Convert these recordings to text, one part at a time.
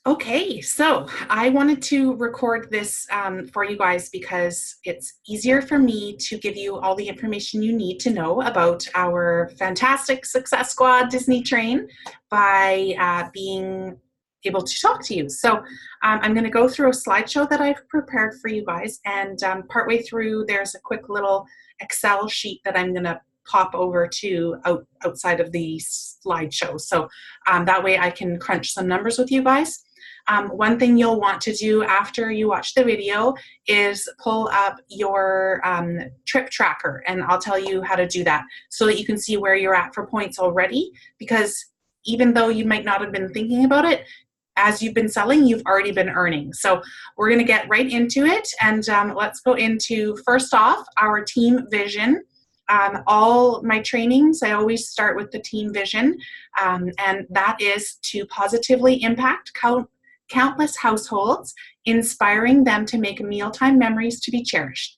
Okay, so I wanted to record this for you guys because it's easier for me to give you all the information you need to know about our fantastic Success Squad Disney Train by being able to talk to you. So I'm going to go through a slideshow that I've prepared for you guys, and partway through, there's a quick little Excel sheet that I'm going to pop over to outside of the slideshow. So that way I can crunch some numbers with you guys. One thing you'll want to do after you watch the video is pull up your trip tracker, and I'll tell you how to do that so that you can see where you're at for points already, because even though you might not have been thinking about it, as you've been selling, you've already been earning. So we're going to get right into it, and let's go into, first off, our team vision. All my trainings, I always start with the team vision, and that is to positively impact countless households, inspiring them to make mealtime memories to be cherished.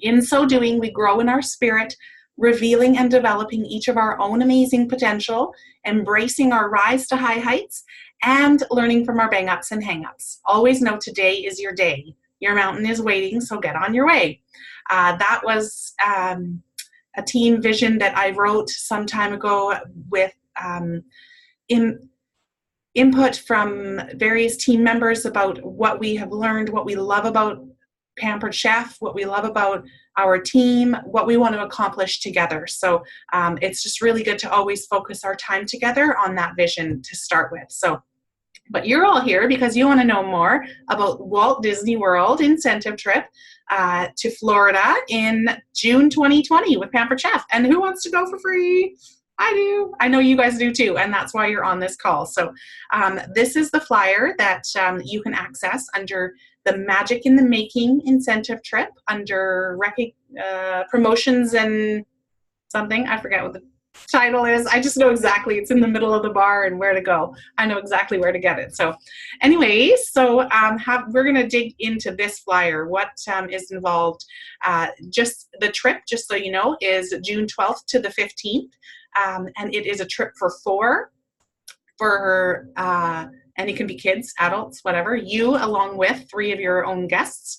In so doing, we grow in our spirit, revealing and developing each of our own amazing potential, embracing our rise to high heights, and learning from our bang-ups and hang-ups. Always know today is your day. Your mountain is waiting, so get on your way. That was a team vision that I wrote some time ago with input from various team members about what we have learned, what we love about Pampered Chef, what we love about our team, what we want to accomplish together. So it's just really good to always focus our time together on that vision to start with. So, but you're all here because you want to know more about Walt Disney World incentive trip to Florida in June 2020 with Pampered Chef. And who wants to go for free? I do. I know you guys do too, and that's why you're on this call. So this is the flyer that you can access under the Magic in the Making incentive trip under promotions and something. I forget what the title is. I just know exactly it's in the middle of the bar and where to go. I know exactly where to get it. So anyways, so we're going to dig into this flyer. What is involved? Just the trip, just so you know, is June 12th to the 15th. And it is a trip for four, and it can be kids, adults, whatever, you along with three of your own guests.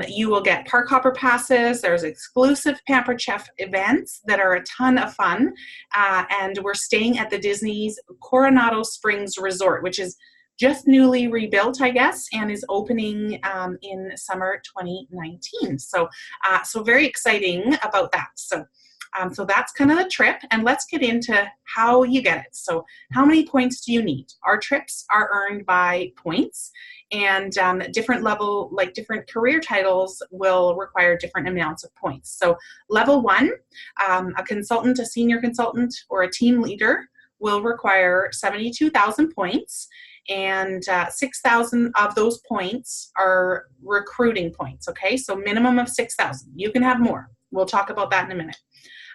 You will get park hopper passes. There's exclusive Pampered Chef events that are a ton of fun. And we're staying at the Disney's Coronado Springs Resort, which is just newly rebuilt, I guess, and is opening in summer 2019. So very exciting about that. So that's kind of the trip, and let's get into how you get it. So how many points do you need? Our trips are earned by points, and different level, like different career titles will require different amounts of points. So level 1, a consultant, a senior consultant, or a team leader will require 72,000 points, and 6,000 of those points are recruiting points, okay? So minimum of 6,000. You can have more. We'll talk about that in a minute.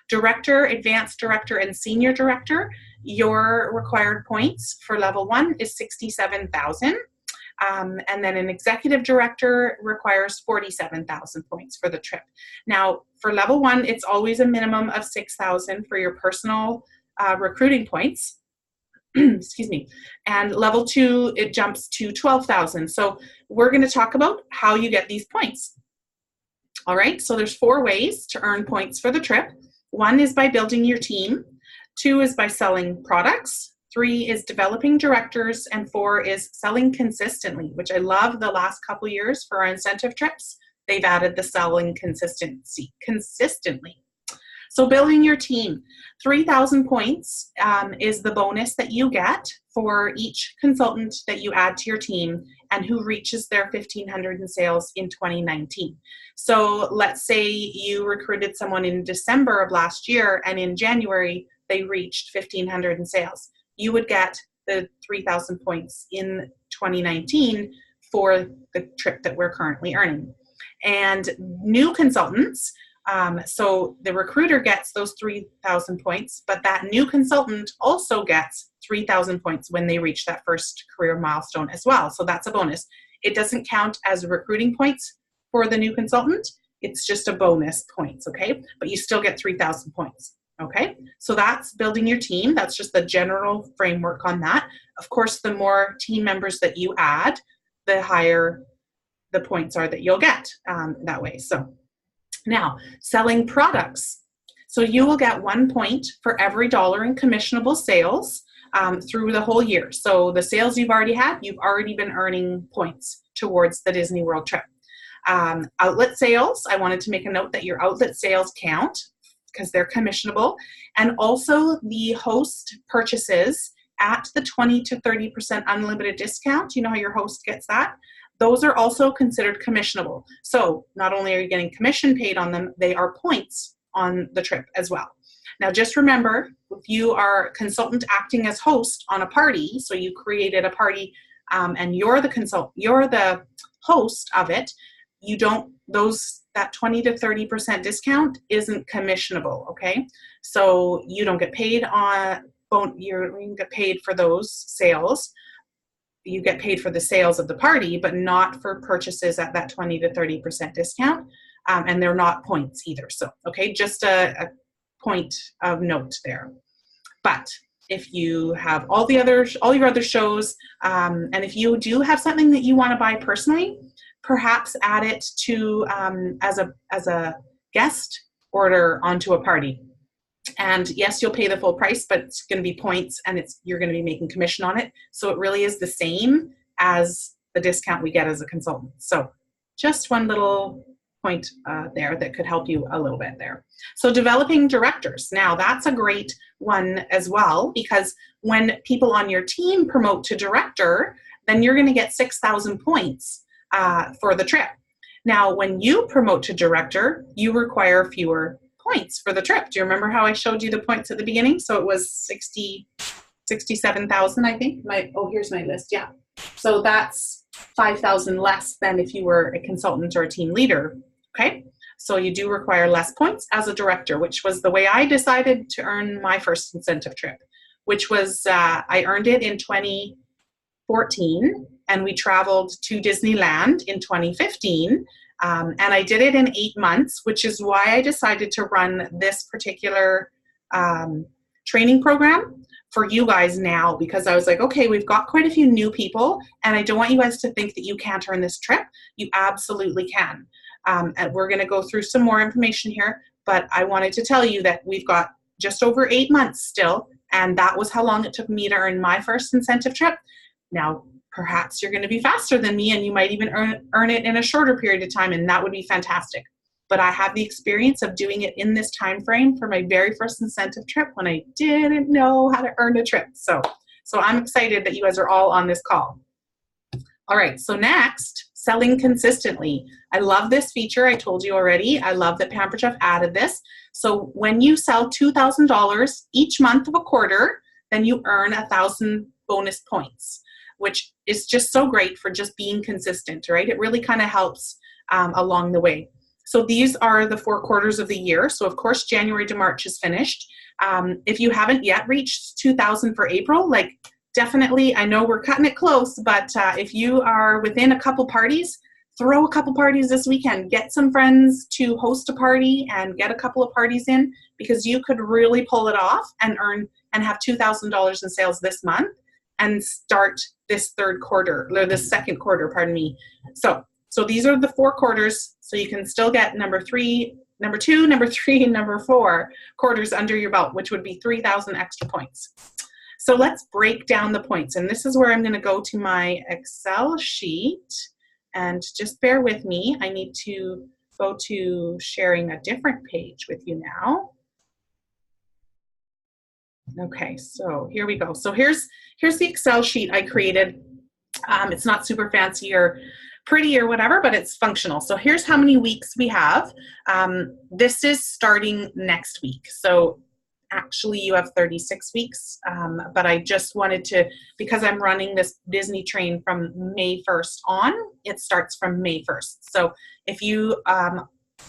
Director, advanced director, and senior director, your required points for level 1 is 67,000. And then an executive director requires 47,000 points for the trip. Now, for level 1, it's always a minimum of 6,000 for your personal recruiting points. Excuse me. And level 2, it jumps to 12,000. So we're going to talk about how you get these points. All right, so there's 4 ways to earn points for the trip. 1 is by building your team, 2 is by selling products, 3 is developing directors, and 4 is selling consistently, which I love the last couple years for our incentive trips. They've added the selling consistently. So building your team, 3,000 points is the bonus that you get for each consultant that you add to your team and who reaches their 1,500 in sales in 2019. So let's say you recruited someone in December of last year and in January they reached 1,500 in sales. You would get the 3,000 points in 2019 for the trip that we're currently earning. And new consultants, so the recruiter gets those 3,000 points, but that new consultant also gets 3,000 points when they reach that first career milestone as well. So that's a bonus. It doesn't count as recruiting points for the new consultant. It's just a bonus points, okay? But you still get 3,000 points, Okay, so that's building your team. That's just the general framework on that. Of course, the more team members that you add, the higher the points are that you'll get that way. So now, selling products. So you will get 1 point for every dollar in commissionable sales through the whole year. So the sales you've already had, you've already been earning points towards the Disney World trip. Outlet sales, I wanted to make a note that your outlet sales count because they're commissionable. And also the host purchases at the 20 to 30% unlimited discount. You know how your host gets that? Those are also considered commissionable. So not only are you getting commission paid on them, they are points on the trip as well. Now just remember, if you are a consultant acting as host on a party, so you created a party and you're the host of it, you don't, that 20 to 30% discount isn't commissionable, okay? So you don't get paid you get paid for those sales. You get paid for the sales of the party, but not for purchases at that 20 to 30% discount. And they're not points either. So, okay, just a point of note there. But if you have all your other shows, and if you do have something that you want to buy personally, perhaps add it to as a guest order onto a party. And yes, you'll pay the full price, but it's going to be points and you're going to be making commission on it. So it really is the same as the discount we get as a consultant. So just one little point there that could help you a little bit there. So developing directors. Now that's a great one as well, because when people on your team promote to director, then you're going to get 6,000 points for the trip. Now, when you promote to director, you require fewer points for the trip. Do you remember how I showed you the points at the beginning? So it was 67,000, I think. Here's my list. Yeah. So that's 5,000 less than if you were a consultant or a team leader. Okay. So you do require less points as a director, which was the way I decided to earn my first incentive trip, which was I earned it in 2014 and we traveled to Disneyland in 2015. And I did it in 8 months, which is why I decided to run this particular training program for you guys now, because I was like, okay, we've got quite a few new people, and I don't want you guys to think that you can't earn this trip. You absolutely can. And we're going to go through some more information here, but I wanted to tell you that we've got just over 8 months still, and that was how long it took me to earn my first incentive trip. Now, perhaps you're going to be faster than me and you might even earn it in a shorter period of time, and that would be fantastic. But I have the experience of doing it in this time frame for my very first incentive trip when I didn't know how to earn a trip. So I'm excited that you guys are all on this call. All right, so next, selling consistently. I love this feature. I told you already. I love that Pampered Chef added this. So when you sell $2,000 each month of a quarter, then you earn 1,000 bonus points, which is just so great for just being consistent, right? It really kind of helps along the way. So these are the 4 quarters of the year. So of course, January to March is finished. If you haven't yet reached 2,000 for April, like definitely, I know we're cutting it close, but if you are within a couple parties, throw a couple parties this weekend. Get some friends to host a party and get a couple of parties in, because you could really pull it off and earn and have $2,000 in sales this month and start this second quarter, pardon me. So these are the 4 quarters, so you can still get number 2, number 3, and number 4 quarters under your belt, which would be 3,000 extra points. So let's break down the points, and this is where I'm going to go to my Excel sheet, and just bear with me. I need to go to sharing a different page with you now. Okay, so here we go. So here's the Excel sheet I created. It's not super fancy or pretty or whatever, but it's functional. So here's how many weeks we have. This is starting next week. So actually you have 36 weeks, but I just wanted to, because I'm running this Disney train from May 1st on, it starts from May 1st. So if you,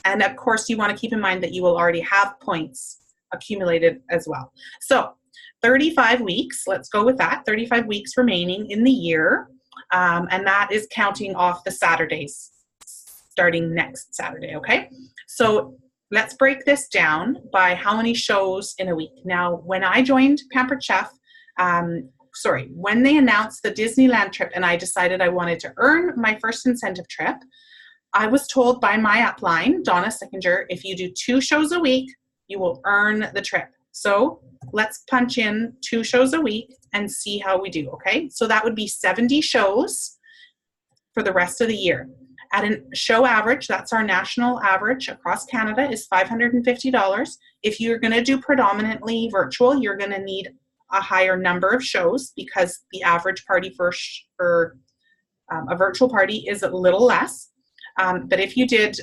and of course you want to keep in mind that you will already have points accumulated as well. So 35 weeks, let's go with that, 35 weeks remaining in the year. And that is counting off the Saturdays starting next Saturday, okay? So let's break this down by how many shows in a week. Now, when I joined Pampered Chef, when they announced the Disneyland trip and I decided I wanted to earn my first incentive trip, I was told by my upline, Donna Sickinger, if you do 2 shows a week, you will earn the trip. So let's punch in 2 shows a week and see how we do, okay? So that would be 70 shows for the rest of the year. At a show average, that's our national average across Canada, is $550. If you're going to do predominantly virtual, you're going to need a higher number of shows because the average party for a virtual party is a little less. But if you did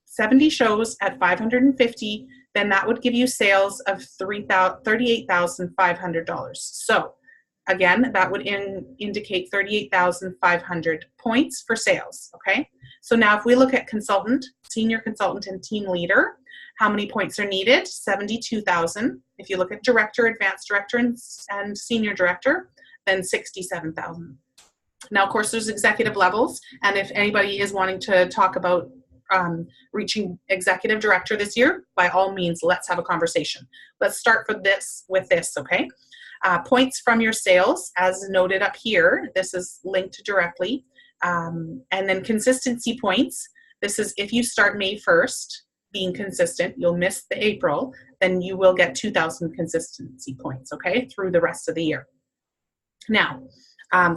70 shows at $550, then that would give you sales of $38,500. So again, that would indicate 38,500 points for sales, okay? So now if we look at consultant, senior consultant, and team leader, how many points are needed? 72,000. If you look at director, advanced director, and senior director, then 67,000. Now, of course, there's executive levels, and if anybody is wanting to talk about reaching executive director this year, by all means, let's have a conversation. Let's start with this, okay? Points from your sales, as noted up here, this is linked directly. And then consistency points. This is if you start May 1st being consistent, you'll miss the April, then you will get 2,000 consistency points, okay, through the rest of the year. Now,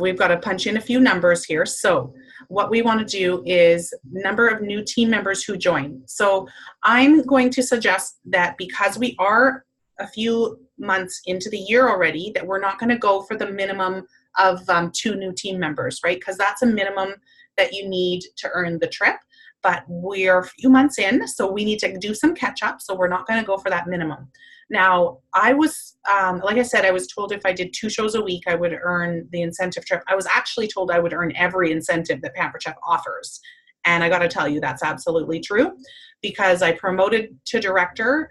we've got to punch in a few numbers here. So what we want to do is number of new team members who join. So I'm going to suggest that because we are a few months into the year already, that we're not going to go for the minimum of 2 new team members, right? Because that's a minimum that you need to earn the trip. But we're a few months in, so we need to do some catch up. So we're not going to go for that minimum. Now, I was, like I said, I was told if I did 2 shows a week, I would earn the incentive trip. I was actually told I would earn every incentive that Pampered Chef offers. And I got to tell you, that's absolutely true because I promoted to director.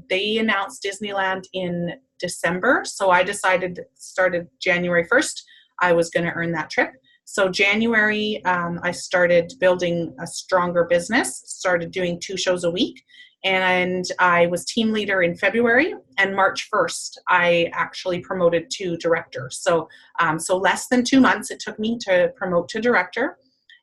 They announced Disneyland in December. So I started January 1st, I was going to earn that trip. So January, I started building a stronger business, started doing 2 shows a week. And I was team leader in February, and March 1st, I actually promoted to director. So, so less than 2 months it took me to promote to director.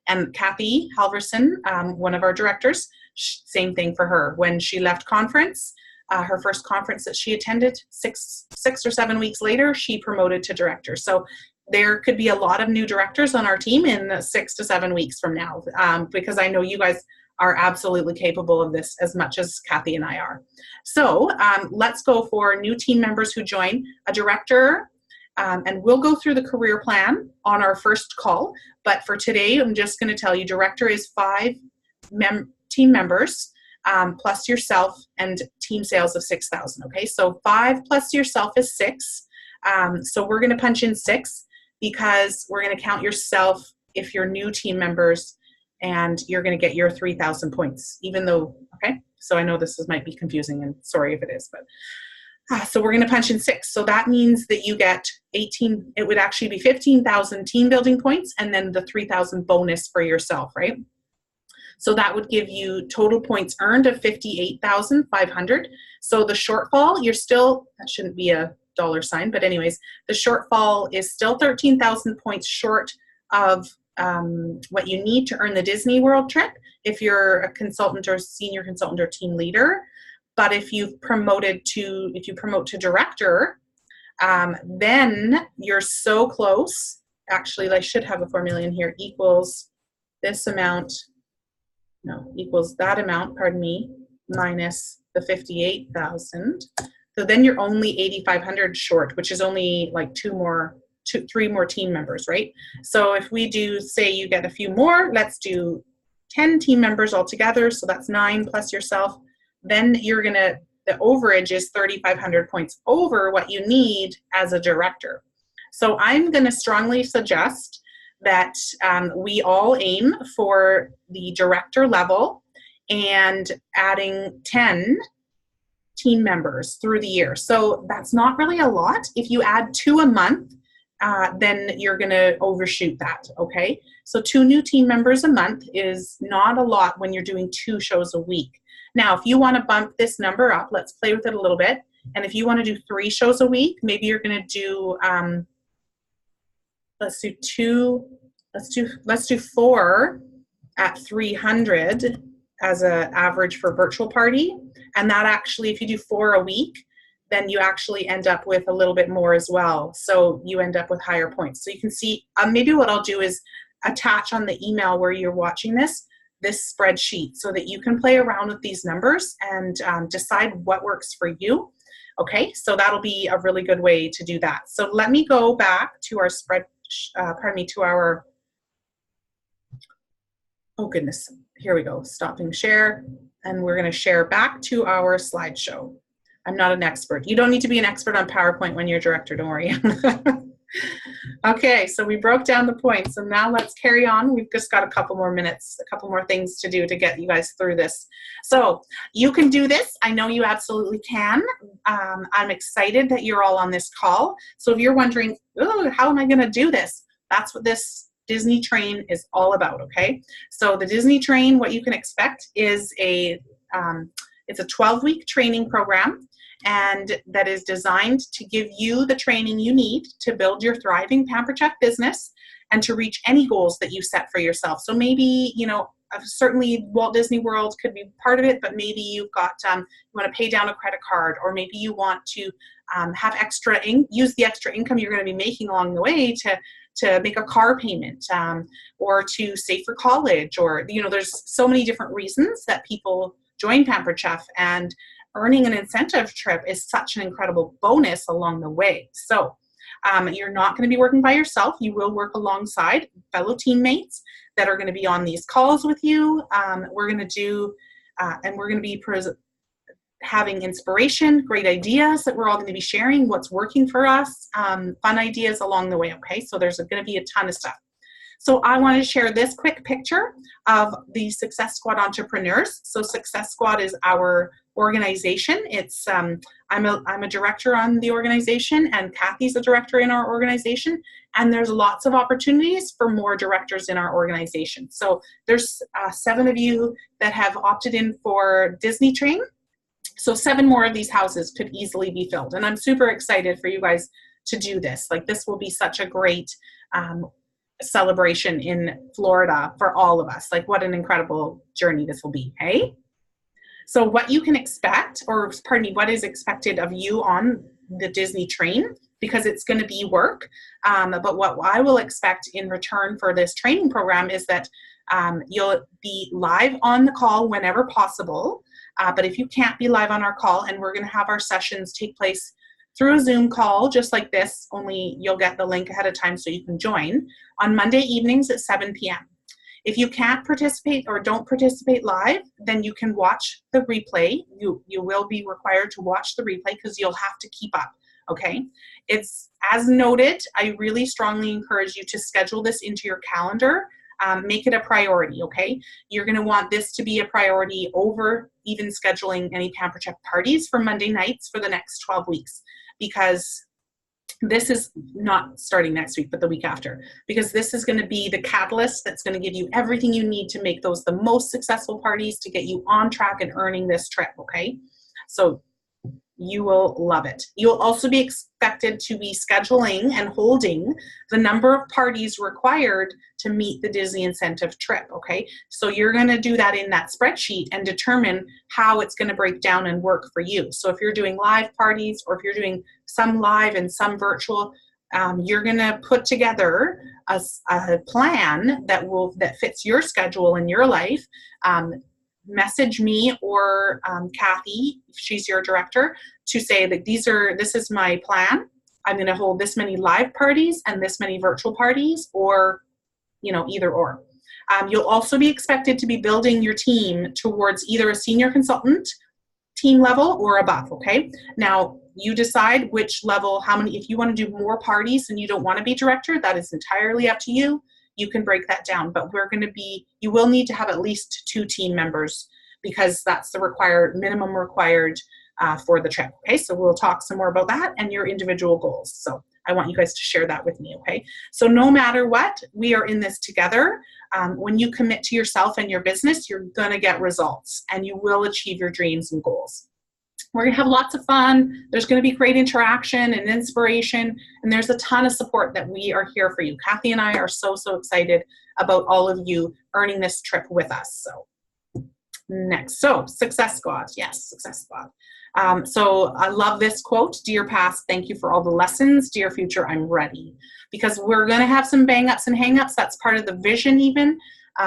And Kathy Halverson, one of our directors, same thing for her. When she left conference, her first conference that she attended, six or 7 weeks later, she promoted to director. So there could be a lot of new directors on our team in 6 to 7 weeks from now, because I know you guys are absolutely capable of this as much as Kathy and I are. So let's go for new team members who join a director, and we'll go through the career plan on our first call. But for today, I'm just going to tell you director is 5 team members plus yourself and team sales of 6,000. Okay, so 5 plus yourself is 6. So we're going to punch in 6 because we're going to count yourself if you're new team members, and you're going to get your 3,000 points, even though, okay? So I know might be confusing, and sorry if it is, but so we're going to punch in 6. So that means that you get 18, it would actually be 15,000 team building points, and then the 3,000 bonus for yourself, right? So that would give you total points earned of 58,500. So the shortfall, that shouldn't be a dollar sign, but anyways, the shortfall is still 13,000 points short of what you need to earn the Disney World trip if you're a consultant or senior consultant or team leader. But if you promote to director, then you're so close. Actually, I should have a formula in here, equals this amount, equals that amount, minus the 58,000. So then you're only 8,500 short, which is only like 3 more team members, right? So if we do, say you get a few more, let's do 10 team members altogether. So that's 9 plus yourself. Then the overage is 3,500 points over what you need as a director. So I'm going to strongly suggest that we all aim for the director level and adding 10 team members through the year. So that's not really a lot. If you add 2 a month, then you're going to overshoot that, okay? So 2 new team members a month is not a lot when you're doing 2 shows a week. Now, if you want to bump this number up, let's play with it a little bit. And if you want to do 3 shows a week, maybe you're going to do, let's do 4 at 300 as an average for virtual party. And that actually, if you do 4 a week, then you actually end up with a little bit more as well. So you end up with higher points. So you can see, maybe what I'll do is attach on the email where you're watching this spreadsheet so that you can play around with these numbers and decide what works for you. Okay, so that'll be a really good way to do that. So let me go back to our oh goodness, here we go, stopping share, and we're gonna share back to our slideshow. I'm not an expert. You don't need to be an expert on PowerPoint when you're a director, don't worry. Okay, so we broke down the points, so now let's carry on. We've just got a couple more minutes, a couple more things to do to get you guys through this. So you can do this. I know you absolutely can. I'm excited that you're all on this call. So if you're wondering, oh, how am I gonna do this? That's what this Disney Train is all about, okay? So the Disney Train, what you can expect is it's a 12-week training program, and that is designed to give you the training you need to build your thriving Pampered Chef business and to reach any goals that you set for yourself. So maybe, you know, certainly Walt Disney World could be part of it, but maybe you've got, you want to pay down a credit card, or maybe you want to have use the extra income you're going to be making along the way to make a car payment, or to save for college, or, you know, there's so many different reasons that people join Pampered Chef, and earning an incentive trip is such an incredible bonus along the way. So you're not going to be working by yourself. You will work alongside fellow teammates that are going to be on these calls with you. We're going to do, and we're going to be having inspiration, great ideas that we're all going to be sharing, what's working for us, fun ideas along the way, okay? So there's going to be a ton of stuff. So I want to share this quick picture of the Success Squad entrepreneurs. So Success Squad is our organization. It's I'm a director on the organization, and Kathy's a director in our organization, and there's lots of opportunities for more directors in our organization. So there's 7 of you that have opted in for Disney Train. So 7 more of these houses could easily be filled, and I'm super excited for you guys to do this. Like, this will be such a great celebration in Florida for all of us. Like, what an incredible journey this will be, hey? So what you can expect, or pardon me, what is expected of you on the Disney Train, because it's going to be work, but what I will expect in return for this training program is that you'll be live on the call whenever possible, but if you can't be live on our call, and we're going to have our sessions take place through a Zoom call just like this, only you'll get the link ahead of time so you can join on Monday evenings at 7 p.m. If you can't participate or don't participate live, then you can watch the replay. You will be required to watch the replay because you'll have to keep up, okay? It's, as noted, I really strongly encourage you to schedule this into your calendar. Make it a priority, okay? You're gonna want this to be a priority over even scheduling any Pampered Chef parties for Monday nights for the next 12 weeks, because this is not starting next week, but the week after, because this is going to be the catalyst that's going to give you everything you need to make those the most successful parties to get you on track and earning this trip, okay? So you will love it. You'll also be expected to be scheduling and holding the number of parties required to meet the Disney incentive trip, okay? So you're going to do that in that spreadsheet and determine how it's going to break down and work for you. So if you're doing live parties, or if you're doing some live and some virtual, you're going to put together a plan that fits your schedule and your life. Message me or Kathy, if she's your director, to say that this is my plan. I'm going to hold this many live parties and this many virtual parties, or, you know, either or. You'll also be expected to be building your team towards either a senior consultant team level or above, okay? Now, you decide which level, how many. If you want to do more parties and you don't want to be director, that is entirely up to you. You can break that down, but you will need to have at least 2 team members, because that's the minimum required for the trip. Okay, so we'll talk some more about that and your individual goals. So I want you guys to share that with me, okay? So no matter what, we are in this together. When you commit to yourself and your business, you're gonna get results and you will achieve your dreams and goals. We're gonna have lots of fun. There's gonna be great interaction and inspiration, and there's a ton of support that we are here for you. Kathy and I are so excited about all of you earning this trip with us. So next, so Success Squad, yes, Success Squad. So I love this quote, dear past, thank you for all the lessons. Dear future, I'm ready. Because we're gonna have some bang ups and hang ups. That's part of the vision even.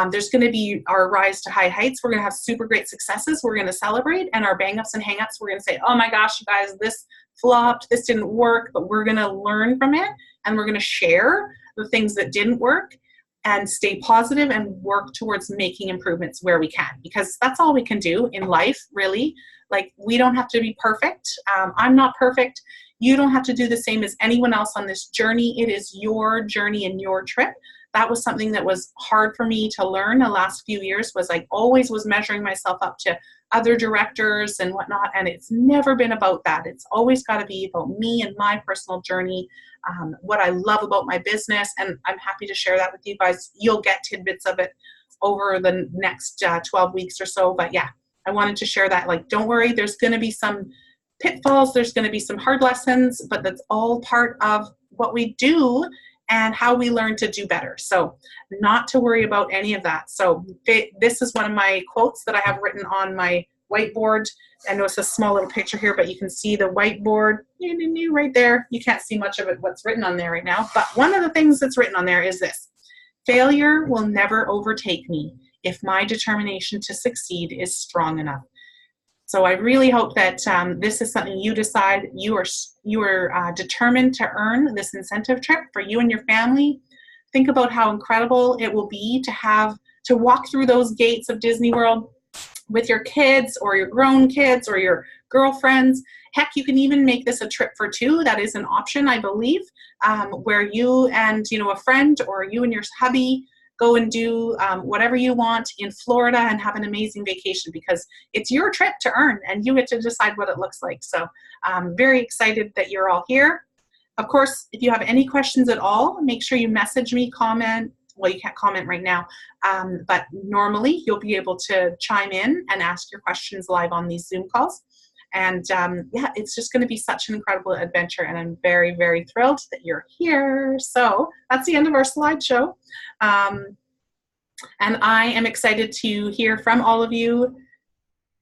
There's going to be our rise to high heights. We're going to have super great successes. We're going to celebrate, and our bang ups and hang ups, we're going to say, oh my gosh, you guys, this flopped, this didn't work, but we're going to learn from it, and we're going to share the things that didn't work and stay positive and work towards making improvements where we can, because that's all we can do in life, really. Like, we don't have to be perfect. I'm not perfect. You don't have to do the same as anyone else on this journey. It is your journey and your trip. That was something that was hard for me to learn the last few years, was I always was measuring myself up to other directors and whatnot, and it's never been about that. It's always got to be about me and my personal journey, what I love about my business, and I'm happy to share that with you guys. You'll get tidbits of it over the next 12 weeks or so, but yeah, I wanted to share that. Like, don't worry, there's going to be some pitfalls, there's going to be some hard lessons, but that's all part of what we do and how we learn to do better. So not to worry about any of that. So this is one of my quotes that I have written on my whiteboard. I know it's a small little picture here, but you can see the whiteboard right there. You can't see much of it, what's written on there right now. But one of the things that's written on there is this: failure will never overtake me if my determination to succeed is strong enough. So I really hope that this is something you decide you are determined to earn this incentive trip for you and your family. Think about how incredible it will be to walk through those gates of Disney World with your kids or your grown kids or your girlfriends. Heck, you can even make this a trip for two. That is an option, I believe, where you and a friend or you and your hubby go and do whatever you want in Florida and have an amazing vacation, because it's your trip to earn and you get to decide what it looks like. So I'm very excited that you're all here. Of course, if you have any questions at all, make sure you message me, comment. Well, you can't comment right now, but normally you'll be able to chime in and ask your questions live on these Zoom calls. And yeah, it's just going to be such an incredible adventure, and I'm very thrilled that you're here. So that's the end of our slideshow. And I am excited to hear from all of you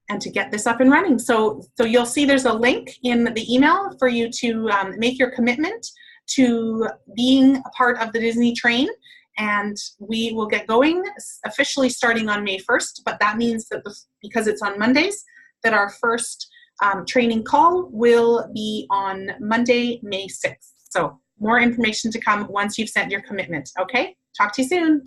and to get this up and running. So you'll see there's a link in the email for you to make your commitment to being a part of the Disney train. And we will get going officially starting on May 1st, but that means that because it's on Mondays, that our first training call will be on Monday, May 6th. So more information to come once you've sent your commitment. Okay, talk to you soon.